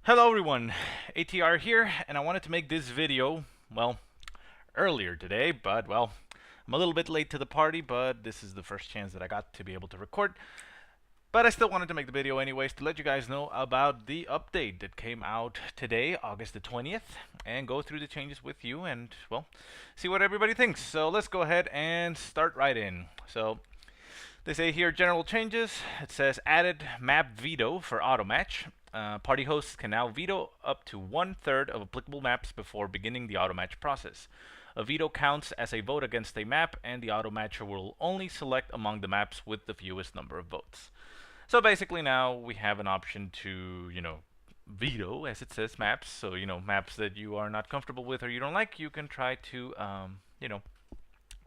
Hello everyone, ATR here, and I wanted to make this video, well, earlier today, but well, I'm a little bit late to the party, but this is the first chance that I got to be able to record. But I still wanted to make the video anyways to let you guys know about the update that came out today, August the 20th, and go through the changes with you and, well, see what everybody thinks. So let's go ahead and start right in. So they say here general changes. It says added map veto for auto match. Party hosts can now veto up to 1/3 of applicable maps before beginning the auto match process. A veto counts as a vote against a map, and the auto matcher will only select among the maps with the fewest number of votes. So basically, now we have an option to, veto, as it says, maps. So, maps that you are not comfortable with or you don't like, you can try to,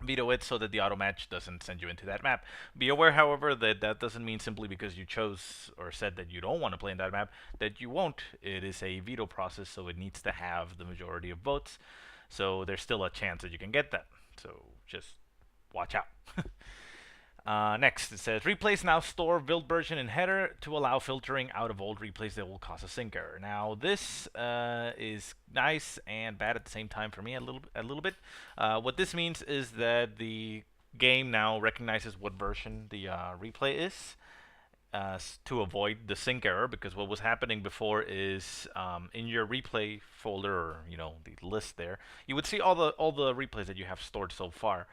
veto it so that the auto match doesn't send you into that map. Be aware, however, that that doesn't mean simply because you chose or said that you don't want to play in that map that you won't. It is a veto process, so it needs to have the majority of votes. So there's still a chance that you can get that. So just watch out. Next, it says replays now store build version in header to allow filtering out of old replays that will cause a sync error. Now, this is nice and bad at the same time for me a little bit. What this means is that the game now recognizes what version the replay is. To avoid the sync error, because what was happening before is in your replay folder, or the list there, you would see all the replays that you have stored so far,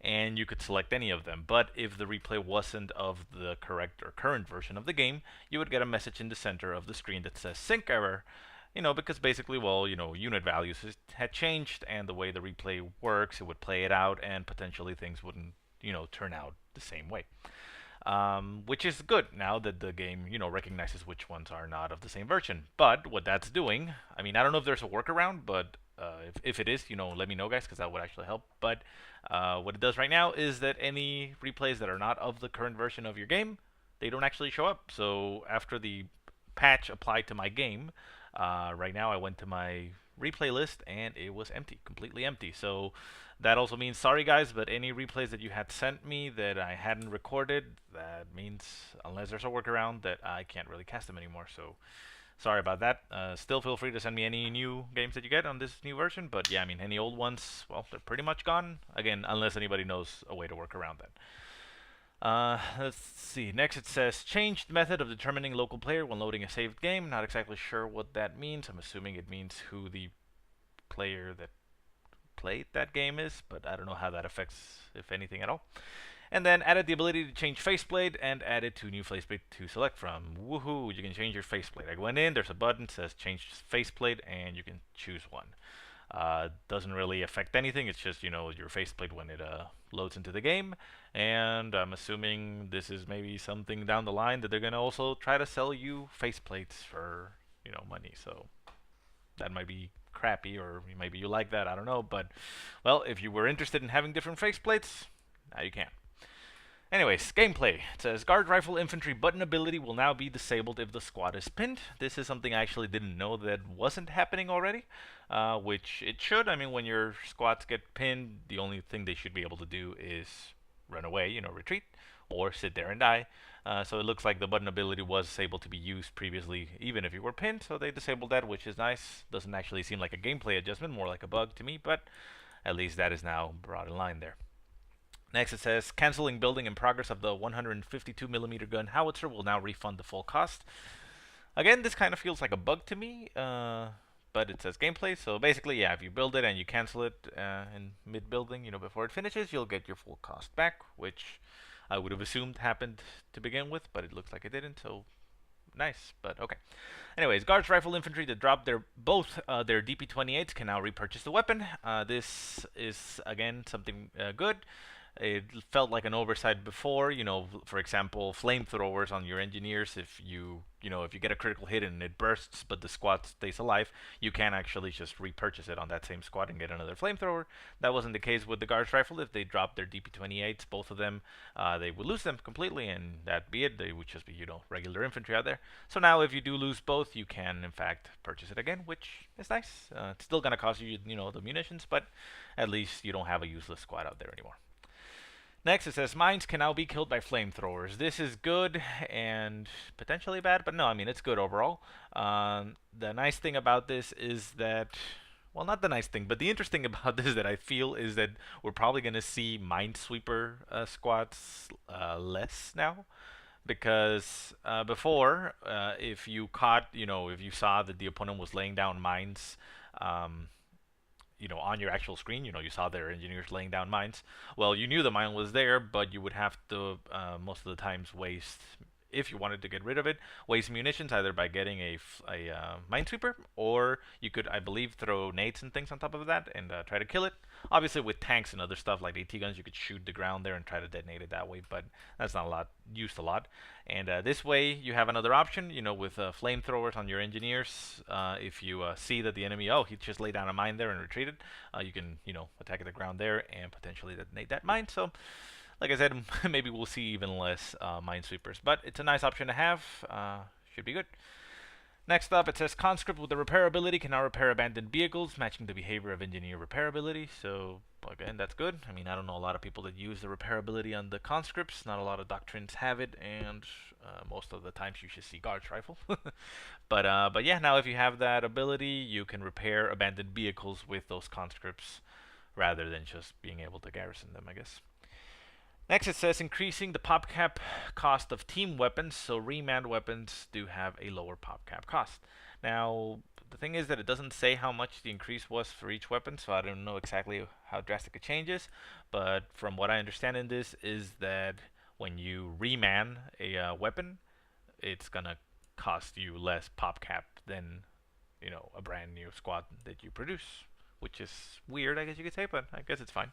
and you could select any of them. But if the replay wasn't of the correct or current version of the game, you would get a message in the center of the screen that says sync error. Because basically, well, unit values had changed, and the way the replay works, it would play it out, and potentially things wouldn't, turn out the same way. Which is good now that the game, recognizes which ones are not of the same version. But what that's doing, I mean, I don't know if there's a workaround, but if it is, let me know, guys, because that would actually help. But what it does right now is that any replays that are not of the current version of your game, they don't actually show up. So after the patch applied to my game, right now I went to my replay list and it was empty, completely empty. So that also means, sorry guys, but any replays that you had sent me that I hadn't recorded, that means, unless there's a workaround, that I can't really cast them anymore. So sorry about that. Still feel free to send me any new games that you get on this new version, but yeah, I mean, any old ones, well, they're pretty much gone. Again, unless anybody knows a way to work around that. Let's see. Next, it says changed method of determining local player when loading a saved game. Not exactly sure what that means. I'm assuming it means who the player that played that game is, but I don't know how that affects, if anything at all. And then added the ability to change faceplate and added 2 new faceplate to select from. Woohoo! You can change your faceplate. I went in, there's a button that says change faceplate, and you can choose one. Doesn't really affect anything. It's just, your faceplate when it loads into the game. And I'm assuming this is maybe something down the line that they're going to also try to sell you faceplates for, money. So that might be crappy, or maybe you like that. I don't know. But, well, if you were interested in having different faceplates, now you can. Anyways, gameplay. It says guard rifle infantry button ability will now be disabled if the squad is pinned. This is something I actually didn't know that wasn't happening already, which it should. I mean, when your squads get pinned, the only thing they should be able to do is run away, retreat, or sit there and die. So it looks like the button ability was able to be used previously, even if you were pinned, so they disabled that, which is nice. Doesn't actually seem like a gameplay adjustment, more like a bug to me, but at least that is now brought in line there. Next, it says canceling building in progress of the 152mm gun howitzer will now refund the full cost. Again, this kind of feels like a bug to me, but it says gameplay. So basically, yeah, if you build it and you cancel it in mid-building, before it finishes, you'll get your full cost back, which I would have assumed happened to begin with, but it looks like it didn't. So nice, but okay. Anyways, guards rifle infantry that dropped both their DP-28s can now repurchase the weapon. This is again something good. It felt like an oversight before, for example, flamethrowers on your engineers. If you get a critical hit and it bursts, but the squad stays alive, you can actually just repurchase it on that same squad and get another flamethrower. That wasn't the case with the guards rifle. If they dropped their DP-28s, both of them, they would lose them completely, and that'd be it. They would just be, regular infantry out there. So now, if you do lose both, you can in fact purchase it again, which is nice. It's still gonna cost you, the munitions, but at least you don't have a useless squad out there anymore. Next, it says mines can now be killed by flamethrowers. This is good and potentially bad, but no, I mean, it's good overall. The nice thing about this is that, well, not the nice thing, but the interesting about this that I feel is that we're probably going to see minesweeper squads less now. Because before, if you caught, if you saw that the opponent was laying down mines, um, on your actual screen, you saw their engineers laying down mines. Well, you knew the mine was there, but you would have to most of the times waste, if you wanted to get rid of it, waste munitions either by getting a minesweeper, or you could, I believe, throw nades and things on top of that and try to kill it. Obviously, with tanks and other stuff like AT guns, you could shoot the ground there and try to detonate it that way, but that's not a lot used a lot. And this way, you have another option, with flamethrowers on your engineers. If you see that the enemy, he just laid down a mine there and retreated, you can, attack at the ground there and potentially detonate that mine. So, like I said, maybe we'll see even less minesweepers, but it's a nice option to have. Should be good. Next up, it says conscript with the repairability can now repair abandoned vehicles, matching the behavior of engineer repairability. So again, that's good. I mean, I don't know a lot of people that use the repairability on the conscripts. Not a lot of doctrines have it, and most of the times you should see guards rifle. but yeah, now if you have that ability, you can repair abandoned vehicles with those conscripts rather than just being able to garrison them, I guess. Next, it says increasing the pop cap cost of team weapons, so remanned weapons do have a lower pop cap cost. Now, the thing is that it doesn't say how much the increase was for each weapon, so I don't know exactly how drastic it changes. But from what I understand in this is that when you reman a weapon, it's gonna cost you less pop cap than a brand new squad that you produce, which is weird, I guess you could say, but I guess it's fine.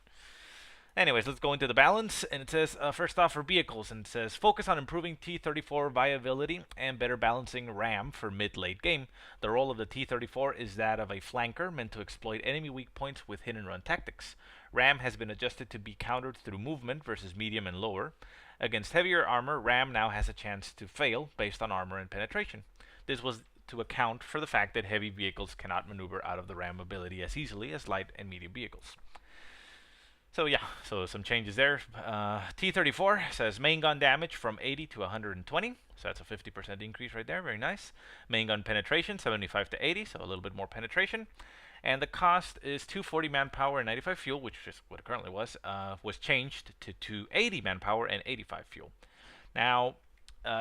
Anyways, let's go into the balance, and it says first off for vehicles, and it says focus on improving T-34 viability and better balancing RAM for mid-late game. The role of the T-34 is that of a flanker meant to exploit enemy weak points with hit-and-run tactics. RAM has been adjusted to be countered through movement versus medium and lower. Against heavier armor, RAM now has a chance to fail based on armor and penetration. This was to account for the fact that heavy vehicles cannot maneuver out of the RAM ability as easily as light and medium vehicles. So yeah, so some changes there. T-34 says main gun damage from 80 to 120, so that's a 50% increase right there, very nice. Main gun penetration, 75 to 80, so a little bit more penetration. And the cost is 240 manpower and 95 fuel, which is what it currently was changed to 280 manpower and 85 fuel. Now,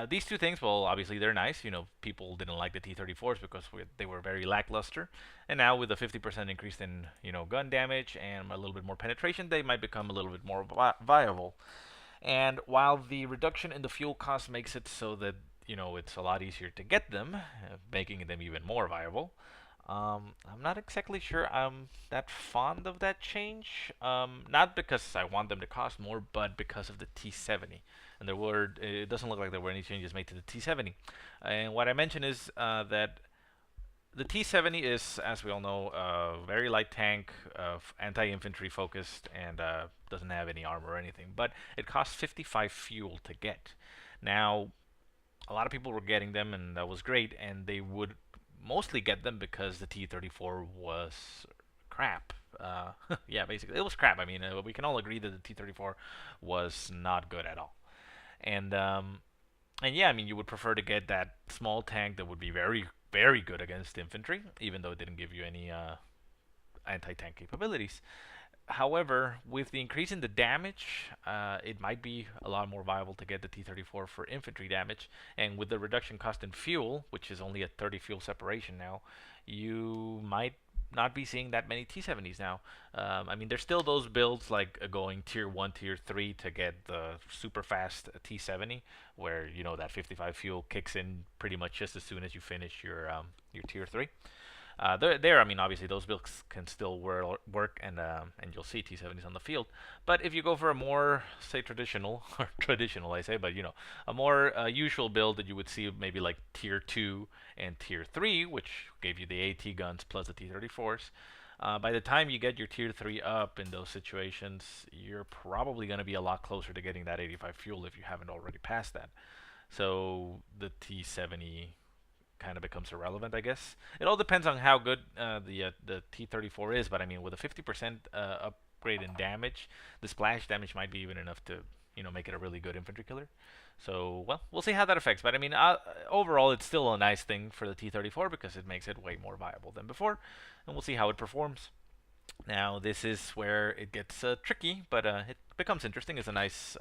these two things, well, obviously they're nice. People didn't like the T-34s because they were very lackluster. And now with a 50% increase in, gun damage and a little bit more penetration, they might become a little bit more viable. And while the reduction in the fuel cost makes it so that, it's a lot easier to get them, making them even more viable, I'm not exactly sure I'm that fond of that change. Not because I want them to cost more, but because of the T70. And it doesn't look like there were any changes made to the T70. And what I mentioned is that the T70 is, as we all know, a very light tank, anti-infantry focused, and doesn't have any armor or anything. But it costs 55 fuel to get. Now, a lot of people were getting them, and that was great, and they would mostly get them because the T-34 was crap. Yeah, basically, it was crap. I mean, we can all agree that the T-34 was not good at all. And yeah, I mean, you would prefer to get that small tank that would be very, very good against infantry, even though it didn't give you any anti-tank capabilities. However, with the increase in the damage, it might be a lot more viable to get the T-34 for infantry damage. And with the reduction cost in fuel, which is only a 30 fuel separation now, you might not be seeing that many T-70s now. I mean, there's still those builds like going tier 1, tier 3 to get the super fast T-70, where, that 55 fuel kicks in pretty much just as soon as you finish your tier 3. I mean, obviously those builds can still work, and you'll see T-70s on the field. But if you go for a more, say, traditional, or traditional, I say, but a more usual build that you would see maybe like Tier 2 and Tier 3, which gave you the AT guns plus the T-34s. By the time you get your Tier 3 up in those situations, you're probably going to be a lot closer to getting that 85 fuel if you haven't already passed that. So the T-70 kind of becomes irrelevant, I guess. It all depends on how good the T-34 is, but I mean, with a 50% up upgrade in damage. The splash damage might be even enough to, make it a really good infantry killer. So, well, we'll see how that affects. But I mean, overall, it's still a nice thing for the T-34 because it makes it way more viable than before, and we'll see how it performs. Now, this is where it gets tricky, but it becomes interesting. It's a nice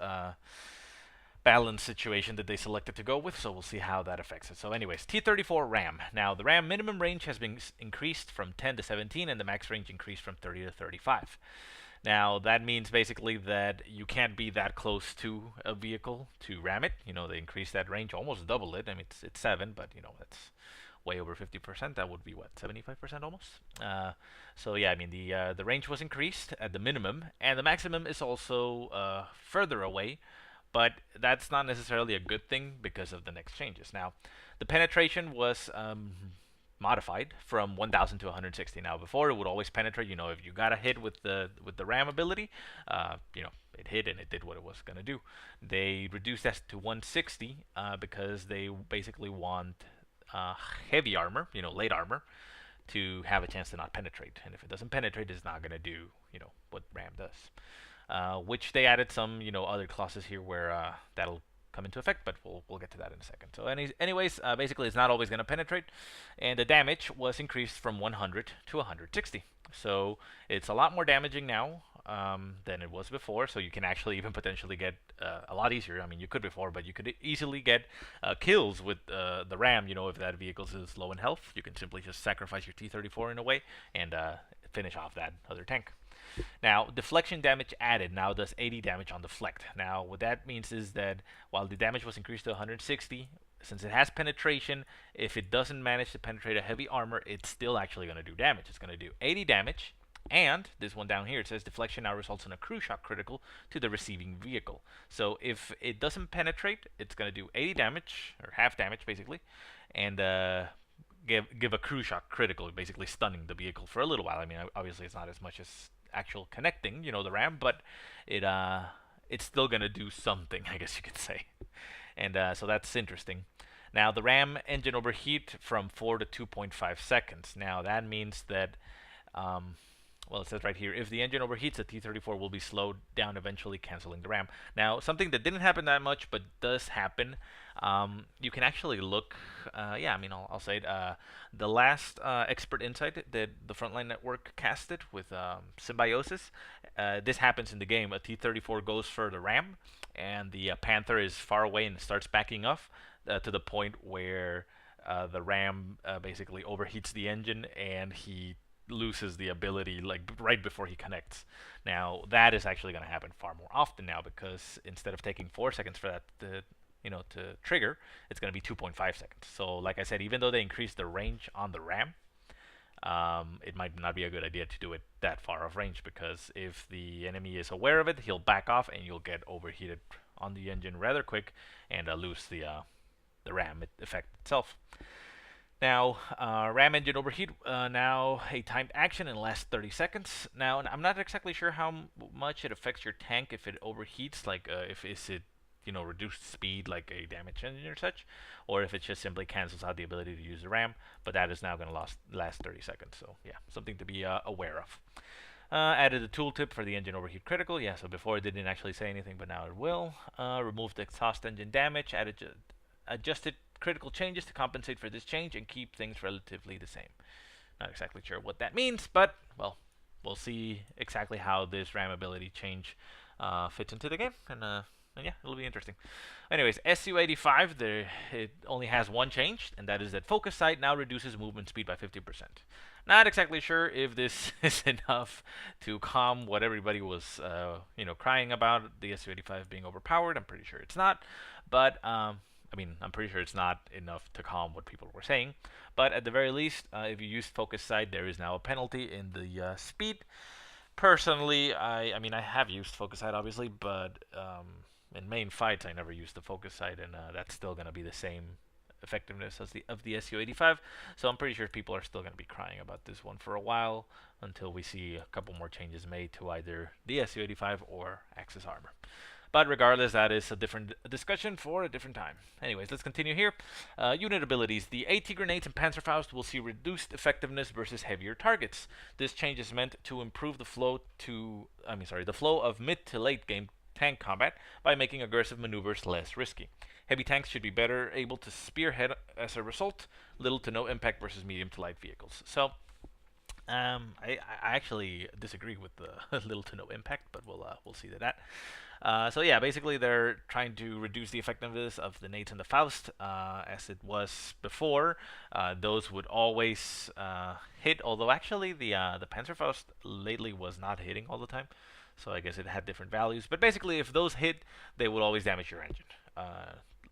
balance situation that they selected to go with, so we'll see how that affects it. So anyways, T-34 RAM. Now, the RAM minimum range has been increased from 10 to 17, and the max range increased from 30 to 35. Now, that means basically that you can't be that close to a vehicle to ram it. They increased that range, almost double it. I mean, it's 7, but, that's way over 50%. That would be, what, 75% almost? So, yeah, I mean, the range was increased at the minimum, and the maximum is also further away, but that's not necessarily a good thing because of the next changes. Now, the penetration was modified from 1000 to 160. Now, before it would always penetrate. If you got a hit with the ram ability, it hit and it did what it was gonna do. They reduced that to 160 because they basically want heavy armor, late armor, to have a chance to not penetrate. And if it doesn't penetrate, it's not gonna do what ram does. Which they added some other clauses here where that'll come into effect, but we'll get to that in a second. So anyways, basically it's not always going to penetrate, and the damage was increased from 100 to 160. So it's a lot more damaging now than it was before, so you can actually even potentially get a lot easier. I mean, you could before, but you could easily get kills with the RAM. If that vehicle is low in health, you can simply just sacrifice your T-34 in a way and finish off that other tank. Now, deflection damage added now does 80 damage on deflect. Now, what that means is that while the damage was increased to 160, since it has penetration, if it doesn't manage to penetrate a heavy armor, it's still actually going to do damage. It's going to do 80 damage, and this one down here, it says deflection now results in a crew shock critical to the receiving vehicle. So if it doesn't penetrate, it's going to do 80 damage, or half damage basically, and give a crew shock critical, basically stunning the vehicle for a little while. I mean, obviously it's not as much as actual connecting, the RAM, but it's still gonna do something, I guess you could say. And so that's interesting. Now, the RAM engine overheat from 4 to 2.5 seconds. Now, that means that well, it says right here, if the engine overheats, the T-34 will be slowed down, eventually canceling the RAM. Now, something that didn't happen that much, but does happen, you can actually look, yeah, I mean, I'll say it, the last expert insight that the Frontline Network casted with Symbiosis, this happens in the game. A T-34 goes for the RAM, and the Panther is far away and starts backing off to the point where the RAM basically overheats the engine, and he loses the ability like right before he connects. Now, that is actually going to happen far more often now, because instead of taking 4 seconds for that to trigger, it's going to be 2.5 seconds. So like I said, even though they increased the range on the RAM, it might not be a good idea to do it that far off range, because if the enemy is aware of it, he'll back off and you'll get overheated on the engine rather quick and lose the RAM effect itself. Now, RAM engine overheat, now a timed action and lasts 30 seconds. Now, I'm not exactly sure how much it affects your tank if it overheats, like if it reduced speed like a damage engine or such, or if it just simply cancels out the ability to use the RAM, but that is now going to last 30 seconds, so yeah, something to be aware of. Added a tooltip for the engine overheat critical, yeah, so before it didn't actually say anything, but now it will. Removed exhaust engine damage, adjusted critical changes to compensate for this change and keep things relatively the same. Not exactly sure what that means, but, well, we'll see exactly how this RAM ability change fits into the game, and yeah, it'll be interesting. Anyways, SU-85, it only has one change, and that is that focus sight now reduces movement speed by 50%. Not exactly sure if this is enough to calm what everybody was, crying about, the SU-85 being overpowered. I'm pretty sure it's not, but I mean, I'm pretty sure it's not enough to calm what people were saying. But at the very least, if you use focus sight, there is now a penalty in the speed. Personally, I mean, I have used focus sight, obviously, but in main fights, I never used the focus sight, and that's still going to be the same effectiveness as of the SU-85. So I'm pretty sure people are still going to be crying about this one for a while until we see a couple more changes made to either the SU-85 or Axis armor. But regardless, that is a different discussion for a different time. Anyways, let's continue here. Unit abilities. The AT grenades and Panzerfaust will see reduced effectiveness versus heavier targets. This change is meant to improve the flow the flow of mid to late game tank combat by making aggressive maneuvers less risky. Heavy tanks should be better able to spearhead as a result, little to no impact versus medium to light vehicles. So I actually disagree with the little to no impact, but we'll see that. So yeah, basically they're trying to reduce the effectiveness of the nades and the Faust as it was before. Those would always hit, although actually the Panzerfaust lately was not hitting all the time. So I guess it had different values. But basically, if those hit, they would always damage your engine.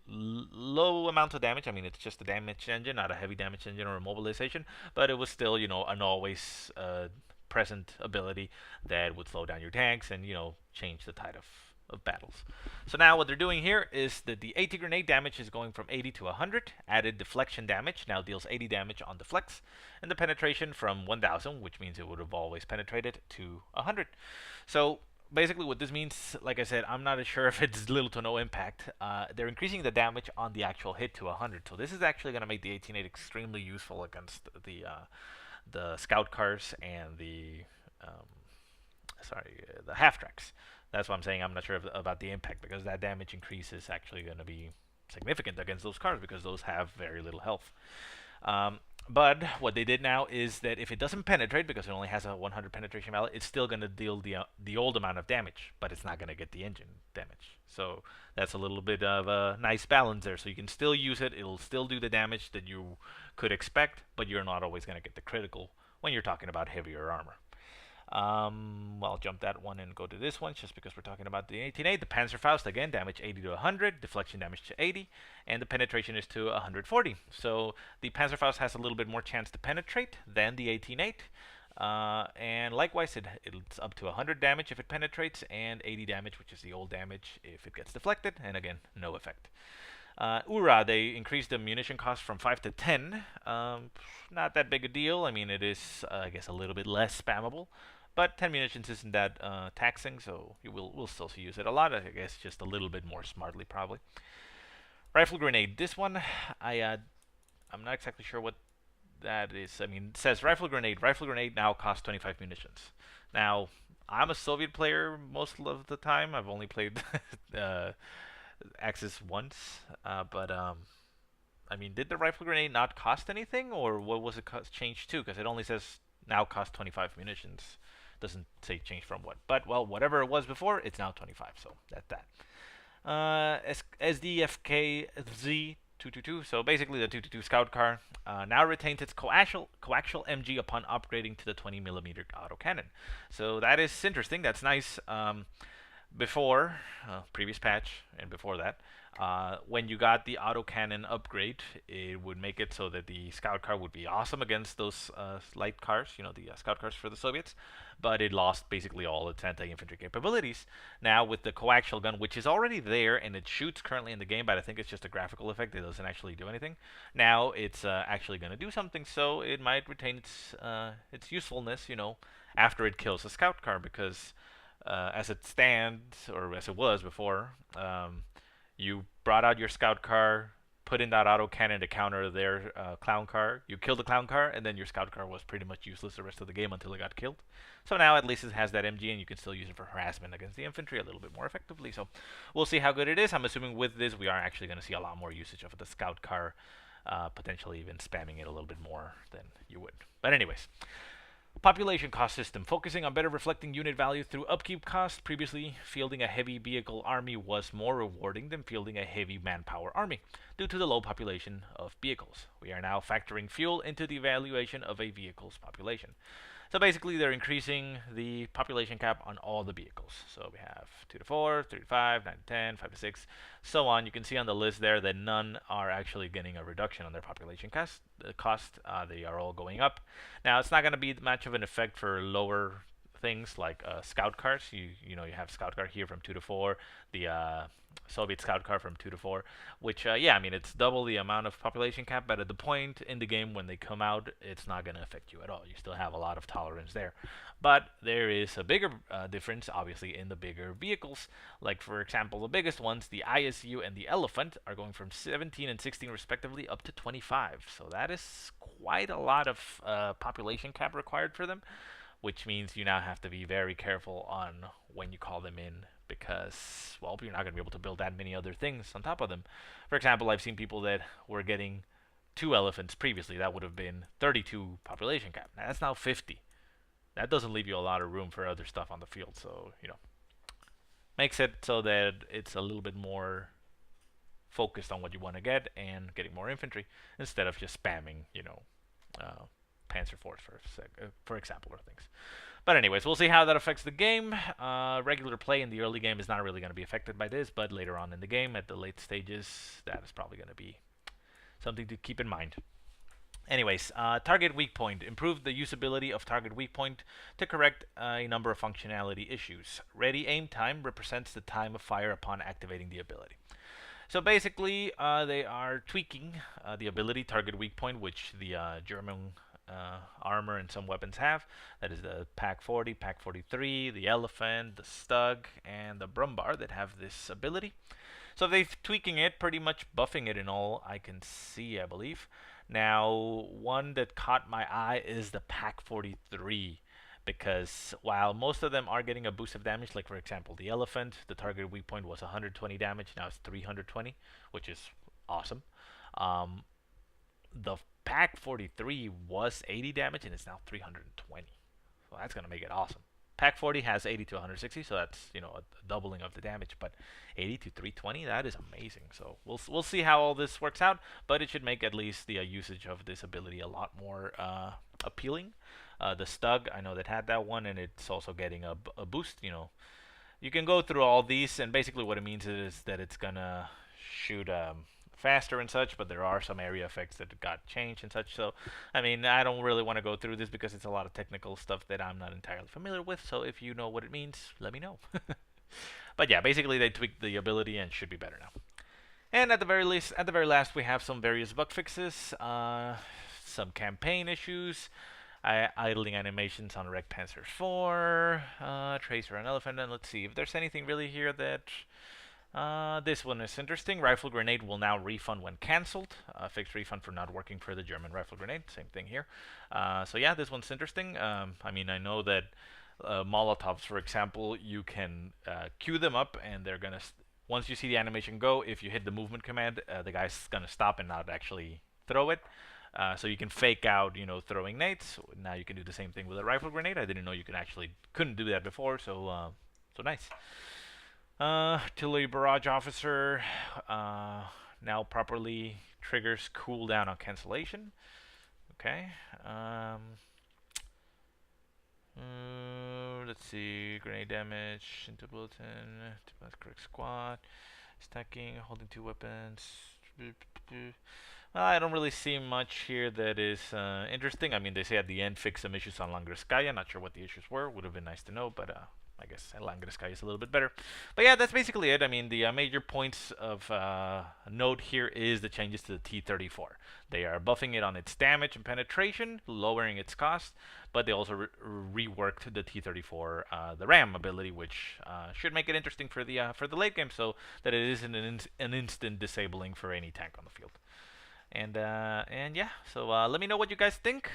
Low amount of damage. I mean, it's just a damage engine, not a heavy damage engine or a mobilization. But it was still, an always present ability that would slow down your tanks and, change the tide of battles. So now what they're doing here is that the AT grenade damage is going from 80 to 100. Added deflection damage now deals 80 damage on deflects, and the penetration from 1000, which means it would have always penetrated, to 100. So basically what this means, like I said, I'm not sure if it's little to no impact. They're increasing the damage on the actual hit to 100. So this is actually going to make the 18-8 extremely useful against the scout cars and the half tracks. That's why I'm saying I'm not sure about the impact, because that damage increase is actually going to be significant against those cars because those have very little health. But what they did now is that if it doesn't penetrate, because it only has a 100 penetration value, it's still going to deal the old amount of damage, but it's not going to get the engine damage. So that's a little bit of a nice balance there. So you can still use it. It'll still do the damage that you could expect, but you're not always going to get the critical when you're talking about heavier armor. Well, I'll jump that one and go to this one just because we're talking about the 18-8. The Panzerfaust, again, damage 80 to 100, deflection damage to 80, and the penetration is to 140. So the Panzerfaust has a little bit more chance to penetrate than the 18-8. And likewise, it's up to 100 damage if it penetrates, and 80 damage, which is the old damage, if it gets deflected, and again, no effect. URA, they increased the munition cost from 5 to 10. Not that big a deal. I mean, it is, I guess, a little bit less spammable. But 10 munitions isn't that taxing, so we'll still use it a lot. I guess just a little bit more smartly, probably. Rifle grenade. This one, I'm not exactly sure what that is. I mean, it says rifle grenade. Rifle grenade now costs 25 munitions. Now, I'm a Soviet player most of the time. I've only played Axis once, but I mean, did the rifle grenade not cost anything, or what was it changed to? Because it only says now cost 25 munitions. Doesn't say change from what. But, well, whatever it was before, it's now 25, so that's that. SDFK Z222, so basically the 222 Scout car, now retains its coaxial MG upon upgrading to the 20mm autocannon. So that is interesting. That's nice. Before, previous patch and before that, when you got the autocannon upgrade, it would make it so that the scout car would be awesome against those light cars, the scout cars for the Soviets, but it lost basically all its anti-infantry capabilities. Now with the coaxial gun, which is already there and it shoots currently in the game, but I think it's just a graphical effect, it doesn't actually do anything. Now it's actually going to do something, so it might retain its usefulness, after it kills a scout car, because as it stands, or as it was before, you brought out your scout car, put in that autocannon to counter their clown car. You killed the clown car, and then your scout car was pretty much useless the rest of the game until it got killed. So now at least it has that MG, and you can still use it for harassment against the infantry a little bit more effectively. So we'll see how good it is. I'm assuming with this we are actually going to see a lot more usage of the scout car, potentially even spamming it a little bit more than you would. But anyways. Population cost system, focusing on better reflecting unit value through upkeep cost. Previously, fielding a heavy vehicle army was more rewarding than fielding a heavy manpower army, due to the low population of vehicles. We are now factoring fuel into the evaluation of a vehicle's population. So basically, they're increasing the population cap on all the vehicles. So we have 2 to 4, 3 to 5, 9 to 10, 5 to 6, so on. You can see on the list there that none are actually getting a reduction on their population cost. They are all going up. Now, it's not going to be much of an effect for lower things like scout cars. You have scout car here from 2 to 4, the Soviet scout car from 2 to 4, which yeah, I mean it's double the amount of population cap, but at the point in the game when they come out, it's not going to affect you at all. You still have a lot of tolerance there. But there is a bigger difference, obviously, in the bigger vehicles. Like, for example, the biggest ones, the ISU and the Elephant, are going from 17 and 16 respectively up to 25. So that is quite a lot of population cap required for them, which means you now have to be very careful on when you call them in because, well, you're not going to be able to build that many other things on top of them. For example, I've seen people that were getting 2 elephants previously. That would have been 32 population cap. Now, that's now 50. That doesn't leave you a lot of room for other stuff on the field. So, makes it so that it's a little bit more focused on what you want to get and getting more infantry instead of just spamming, Panzer Force, for example, or things. But anyways, we'll see how that affects the game. Regular play in the early game is not really going to be affected by this, but later on in the game, at the late stages, that is probably going to be something to keep in mind. Anyways, target weak point. Improve the usability of target weak point to correct a number of functionality issues. Ready aim time represents the time of fire upon activating the ability. So basically, they are tweaking the ability target weak point, which the German armor and some weapons have. That is the Pak 40, Pak 43, the Elephant, the Stug, and the Brumbar that have this ability. So they're tweaking it, pretty much buffing it in all I can see, I believe. Now, one that caught my eye is the Pak 43, because while most of them are getting a boost of damage, like for example the Elephant, the target weak point was 120 damage, now it's 320, which is awesome. The Pak 43 was 80 damage and it's now 320, so that's gonna make it awesome. Pak 40 has 80 to 160, so that's a doubling of the damage. But 80 to 320, that is amazing. So we'll see how all this works out, but it should make at least the usage of this ability a lot more appealing. The Stug, I know that had that one, and it's also getting a boost. You can go through all these, and basically what it means is that it's gonna shoot faster and such, but there are some area effects that got changed and such. So, I mean, I don't really want to go through this because it's a lot of technical stuff that I'm not entirely familiar with. So, if you know what it means, let me know. But yeah, basically they tweaked the ability and should be better now. And at the very last, we have some various bug fixes, some campaign issues, idling animations on Wreck Panzer 4, Tracer and Elephant, and let's see if there's anything really here that. This one is interesting. Rifle grenade will now refund when cancelled. Fixed refund for not working for the German rifle grenade. Same thing here. So yeah, this one's interesting. I mean, I know that Molotovs, for example, you can queue them up, and they're gonna. Once you see the animation go, if you hit the movement command, the guy's gonna stop and not actually throw it. So you can fake out, throwing nades. Now you can do the same thing with a rifle grenade. I didn't know you couldn't do that before. So nice. Artillery barrage officer now properly triggers cooldown on cancellation. Okay. Let's see. Grenade damage into bulletin. Correct squad. Stacking. Holding 2 weapons. Well, I don't really see much here that is interesting. I mean, they say at the end fix some issues on Langreskaya. Not sure what the issues were. Would have been nice to know, but I guess Langreskaya is a little bit better. But yeah, that's basically it. I mean, the major points of note here is the changes to the T-34. They are buffing it on its damage and penetration, lowering its cost, but they also reworked the T-34, the RAM ability, which should make it interesting for the late game, so that it isn't an instant disabling for any tank on the field. And yeah, so let me know what you guys think.